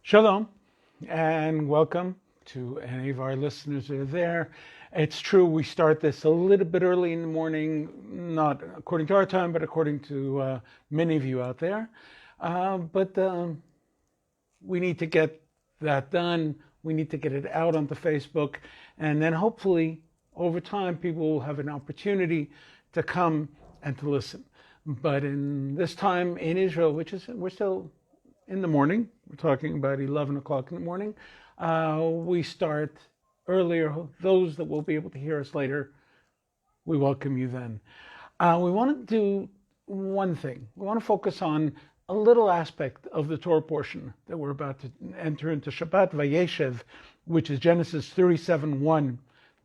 Shalom, and welcome to any of our listeners that are there. It's true, we start this a little bit early in the morning, not according to our time, but according to many of you out there. But we need to get that done. We need to get it out onto Facebook, and then hopefully over time people will have an opportunity to come and to listen. But in this time in Israel, which is we're still in the morning, we're talking about 11 o'clock in the morning, we start earlier. Those that will be able to hear us later, we welcome you then. We want to do one thing. We want to focus on a little aspect of the Torah portion that we're about to enter into Shabbat Vayeshev, which is Genesis 37:1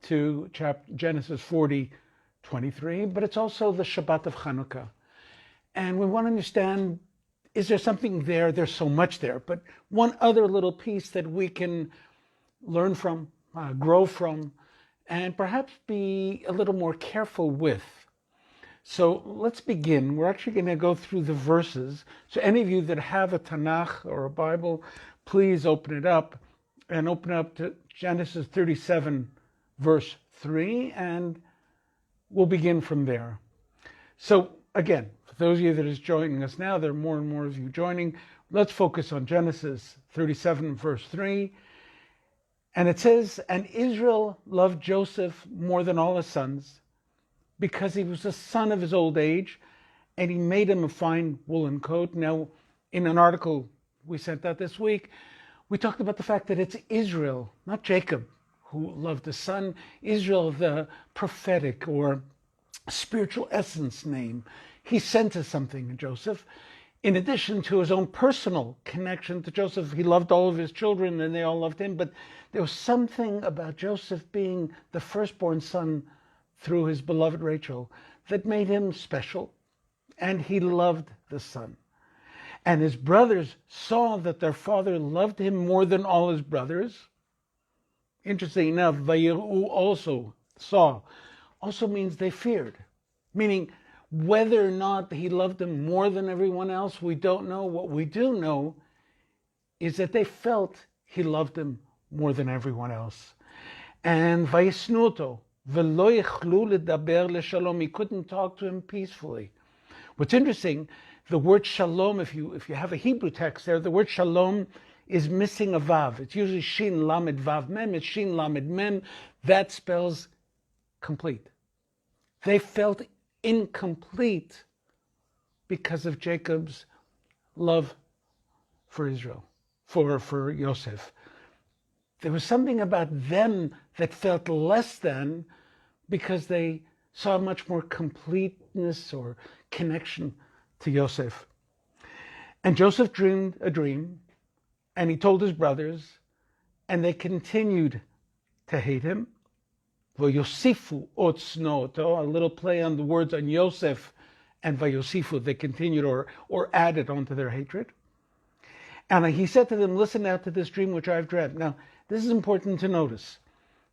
to Genesis 40:23, but it's also the Shabbat of Hanukkah. And we want to understand, is there something there? There's so much there, but one other little piece that we can learn from, grow from, and perhaps be a little more careful with. So let's begin. We're actually going to go through the verses. So any of you that have a Tanakh or a Bible, please open it up and open up to Genesis 37, verse 3, and we'll begin from there. So again, for those of you that is joining us now, there are more and more of you joining. Let's focus on Genesis 37, verse 3. And it says, "And Israel loved Joseph more than all his sons, because he was the son of his old age, and he made him a fine woolen coat." Now, in an article we sent out this week, we talked about the fact that it's Israel, not Jacob, who loved the son. Israel, the prophetic or spiritual essence name. He sent us something in Joseph. In addition to his own personal connection to Joseph, he loved all of his children and they all loved him. But there was something about Joseph being the firstborn son through his beloved Rachel that made him special. And he loved the son. And his brothers saw that their father loved him more than all his brothers. Interesting enough, Vayiru also means they feared. Meaning, whether or not he loved them more than everyone else, we don't know. What we do know is that they felt he loved them more than everyone else. And Vayisnuto, v'lo yechlu ledaber leshalom, he couldn't talk to him peacefully. What's interesting, the word shalom, if you have a Hebrew text there, the word shalom is missing a vav. It's usually shin lamed vav mem. It's shin lamed mem. That spells complete. They felt incomplete because of Jacob's love for Israel, for Yosef. There was something about them that felt less than because they saw much more completeness or connection to Yosef. And Joseph dreamed a dream, and he told his brothers, and they continued to hate him. Vayosifu otznoto, a little play on the words on Yosef and Vayosifu, they continued or added onto their hatred. And he said to them, "Listen now to this dream which I've dreamt." Now, this is important to notice.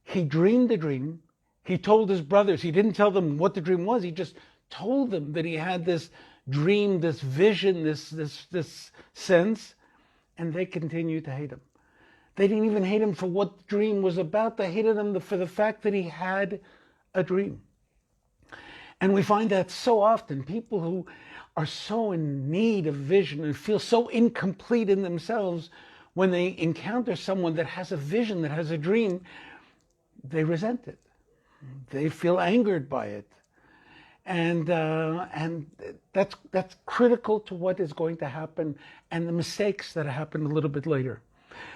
He dreamed the dream. He told his brothers. He didn't tell them what the dream was. He just told them that he had this dream, this vision, this sense, and they continued to hate him. They didn't even hate him for what the dream was about. They hated him for the fact that he had a dream. And we find that so often. People who are so in need of vision and feel so incomplete in themselves, when they encounter someone that has a vision, that has a dream, they resent it. They feel angered by it. And that's critical to what is going to happen and the mistakes that happen a little bit later.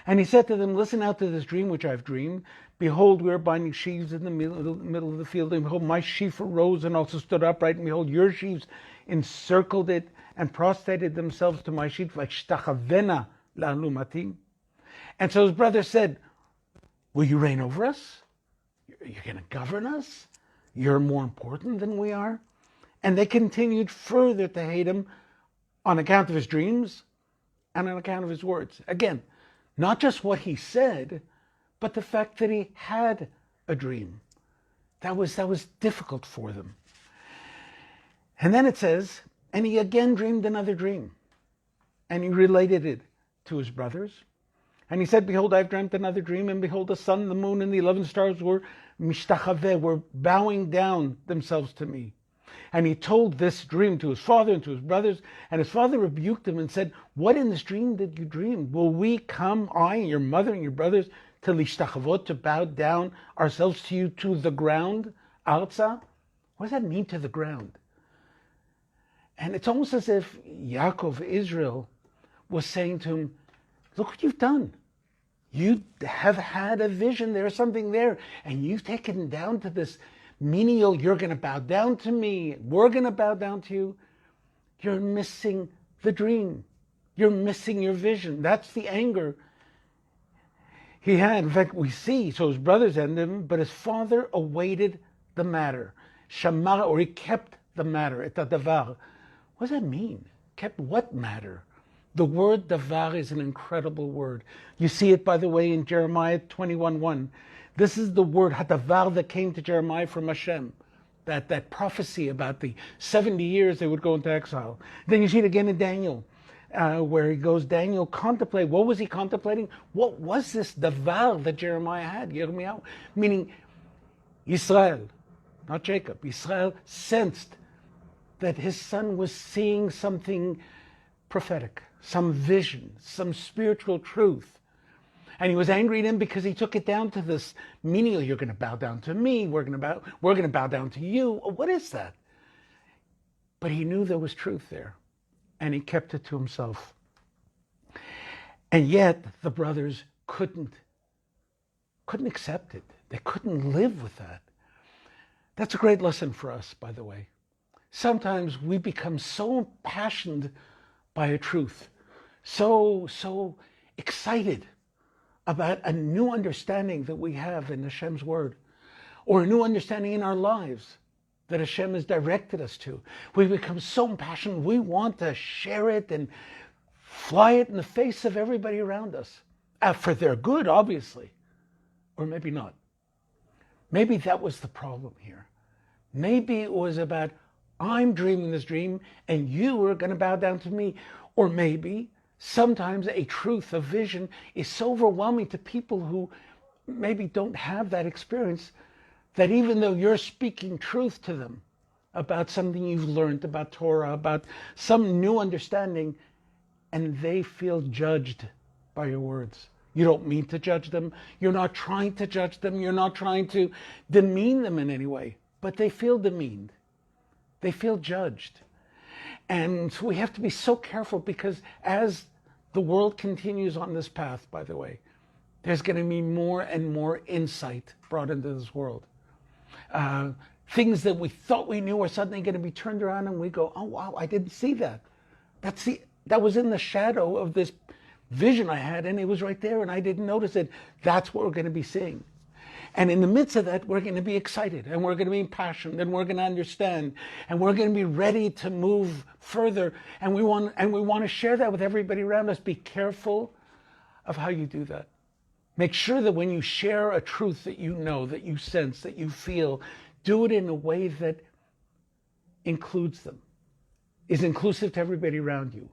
And he said to them, "Listen out to this dream which I've dreamed. Behold, we are binding sheaves in the middle of the field. And behold, my sheaf arose and also stood upright. And behold, your sheaves encircled it and prostrated themselves to my sheaf like shtachavena la'alumatim." And so his brother said, "Will you reign over us? You're going to govern us? You're more important than we are?" And they continued further to hate him on account of his dreams and on account of his words. Again, not just what he said, but the fact that he had a dream. That was difficult for them. And then it says, and he again dreamed another dream. And he related it to his brothers. And he said, behold, I've dreamt another dream, and behold, the sun, the moon, and the 11 stars were mishtachaveh, were bowing down themselves to me. And he told this dream to his father and to his brothers, and his father rebuked him and said, what in this dream did you dream? Will we come, I and your mother and your brothers, to lishtachavot, to bow down ourselves to you, to the ground? Arza? What does that mean, to the ground? And it's almost as if Yaakov, Israel, was saying to him, look what you've done. You have had a vision. There's something there. And you've taken down to this menial, you're going to bow down to me. We're going to bow down to you. You're missing the dream. You're missing your vision. That's the anger he had. In fact, we see, so his brothers ended him, but his father awaited the matter. Shamar, or he kept the matter. Et davar. What does that mean? Kept what matter? The word davar is an incredible word. You see it, by the way, in Jeremiah 21:1. This is the word hadavar that came to Jeremiah from Hashem. That prophecy about the 70 years they would go into exile. Then you see it again in Daniel, where he goes, Daniel contemplate. What was he contemplating? What was this davar that Jeremiah had? Yirmiyahu, meaning Israel, not Jacob. Israel sensed that his son was seeing something prophetic, some vision, some spiritual truth. And he was angry at him because he took it down to this menial, you're going to bow down to me, we're going to bow down to you. What is that? But he knew there was truth there, and he kept it to himself. And yet the brothers couldn't accept it. They couldn't live with that. That's a great lesson for us, by the way. Sometimes we become so impassioned by a truth, so excited about a new understanding that we have in Hashem's word, or a new understanding in our lives that Hashem has directed us to. We become so impassioned, we want to share it and fly it in the face of everybody around us, for their good, obviously, or maybe not. Maybe that was the problem here. Maybe it was about, I'm dreaming this dream and you are going to bow down to me. Or maybe sometimes a truth, a vision is so overwhelming to people who maybe don't have that experience, that even though you're speaking truth to them about something you've learned about Torah, about some new understanding, and they feel judged by your words. You don't mean to judge them. You're not trying to judge them. You're not trying to demean them in any way, but they feel demeaned. They feel judged. And so we have to be so careful, because as the world continues on this path, by the way, there's going to be more and more insight brought into this world. Things that we thought we knew are suddenly going to be turned around, and we go, oh wow, I didn't see that. That was in the shadow of this vision I had, and it was right there, and I didn't notice it. That's what we're going to be seeing. And in the midst of that, we're going to be excited, and we're going to be impassioned, and we're going to understand, and we're going to be ready to move further, and we want to share that with everybody around us. Be careful of how you do that. Make sure that when you share a truth that you know, that you sense, that you feel, do it in a way that includes them, is inclusive to everybody around you.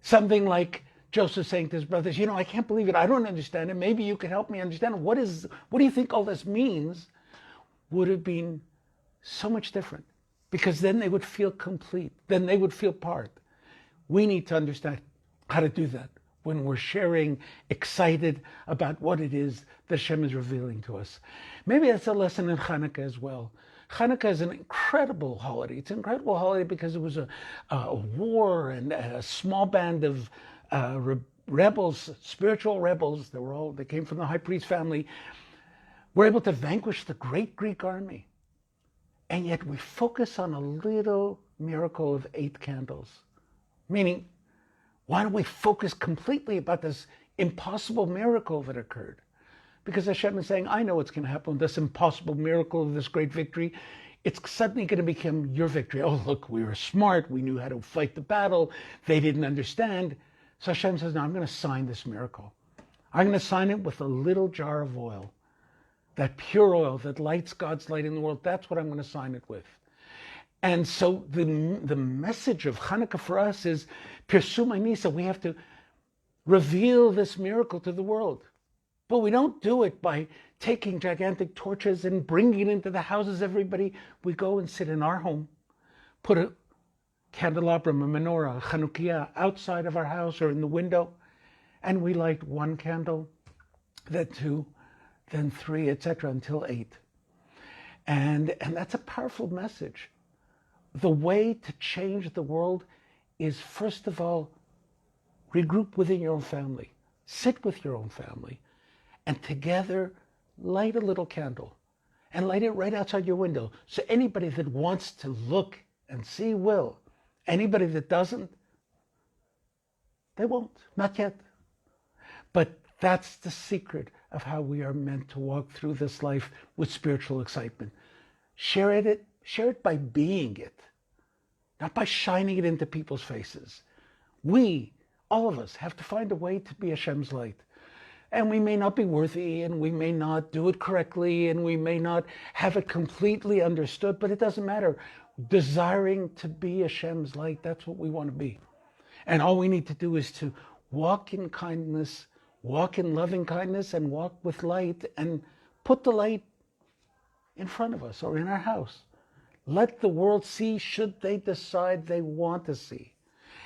Something like Joseph saying to his brothers, I can't believe it. I don't understand it. Maybe you could help me understand. What do you think all this means? Would have been so much different, because then they would feel complete. Then they would feel part. We need to understand how to do that when we're sharing, excited about what it is that Hashem is revealing to us. Maybe that's a lesson in Hanukkah as well. Hanukkah is an incredible holiday. It's an incredible holiday because it was a war, and a small band of rebels, spiritual rebels. They came from the high priest family, were able to vanquish the great Greek army. And yet we focus on a little miracle of 8 candles. Meaning, why don't we focus completely about this impossible miracle that occurred? Because Hashem is saying, I know what's going to happen with this impossible miracle of this great victory. It's suddenly going to become your victory. Oh, look, we were smart. We knew how to fight the battle. They didn't understand. So Hashem says, no, I'm going to sign this miracle. I'm going to sign it with a little jar of oil. That pure oil that lights God's light in the world. That's what I'm going to sign it with. And so the message of Hanukkah for us is Pirsum Nisa. We have to reveal this miracle to the world. But we don't do it by taking gigantic torches and bringing it into the houses. Everybody, we go and sit in our home, put a candelabrum, a menorah, a Chanukiah outside of our house or in the window, and we light one candle, then two, then three, etc., until 8. And that's a powerful message. The way to change the world is, first of all, regroup within your own family. Sit with your own family. And together, light a little candle. And light it right outside your window. So anybody that wants to look and see will. Anybody that doesn't, they won't. Not yet. But that's the secret of how we are meant to walk through this life with spiritual excitement. Share it by being it, not by shining it into people's faces. We, all of us, have to find a way to be Hashem's light. And we may not be worthy, and we may not do it correctly, and we may not have it completely understood, but it doesn't matter. Desiring to be Hashem's light, that's what we want to be. And all we need to do is to walk in kindness, walk in loving kindness, and walk with light, and put the light in front of us or in our house. Let the world see, should they decide they want to see.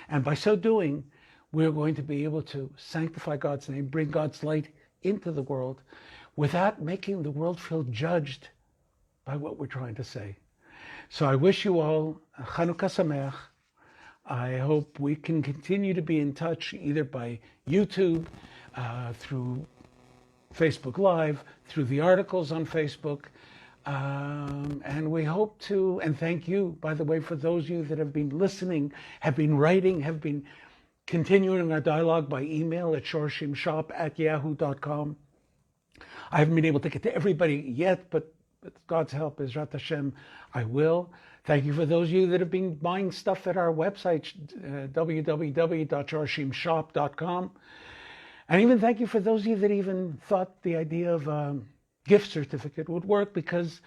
And by so doing, we're going to be able to sanctify God's name, bring God's light into the world without making the world feel judged by what we're trying to say. So I wish you all a Chanukah Sameach. I hope we can continue to be in touch either by YouTube, through Facebook Live, through the articles on Facebook. And we hope to, and thank you, by the way, for those of you that have been listening, have been writing, have been continuing our dialogue by email at shorshimshop@yahoo.com. I haven't been able to get to everybody yet, but with God's help, Ezrat Hashem, I will. Thank you for those of you that have been buying stuff at our website, www.shorshimshop.com. And even thank you for those of you that even thought the idea of a gift certificate would work, because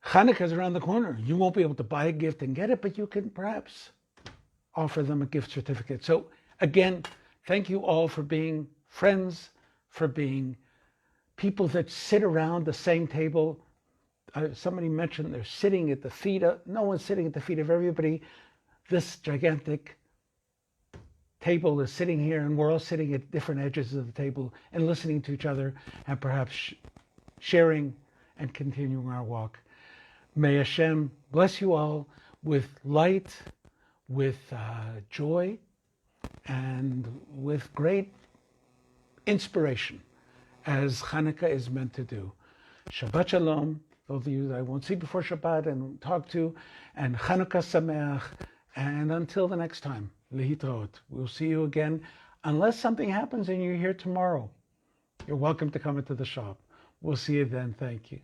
Hanukkah is around the corner. You won't be able to buy a gift and get it, but you can perhaps offer them a gift certificate. So again, thank you all for being friends, for being people that sit around the same table. Somebody mentioned they're sitting at the feet of, no one's sitting at the feet of everybody. This gigantic table is sitting here, and we're all sitting at different edges of the table and listening to each other and perhaps sharing and continuing our walk. May Hashem bless you all with light, with joy, and with great inspiration, as Hanukkah is meant to do. Shabbat Shalom, those of you that I won't see before Shabbat and talk to, and Hanukkah Sameach, and until the next time, Lehitraot. We'll see you again, unless something happens and you're here tomorrow. You're welcome to come into the shop. We'll see you then. Thank you.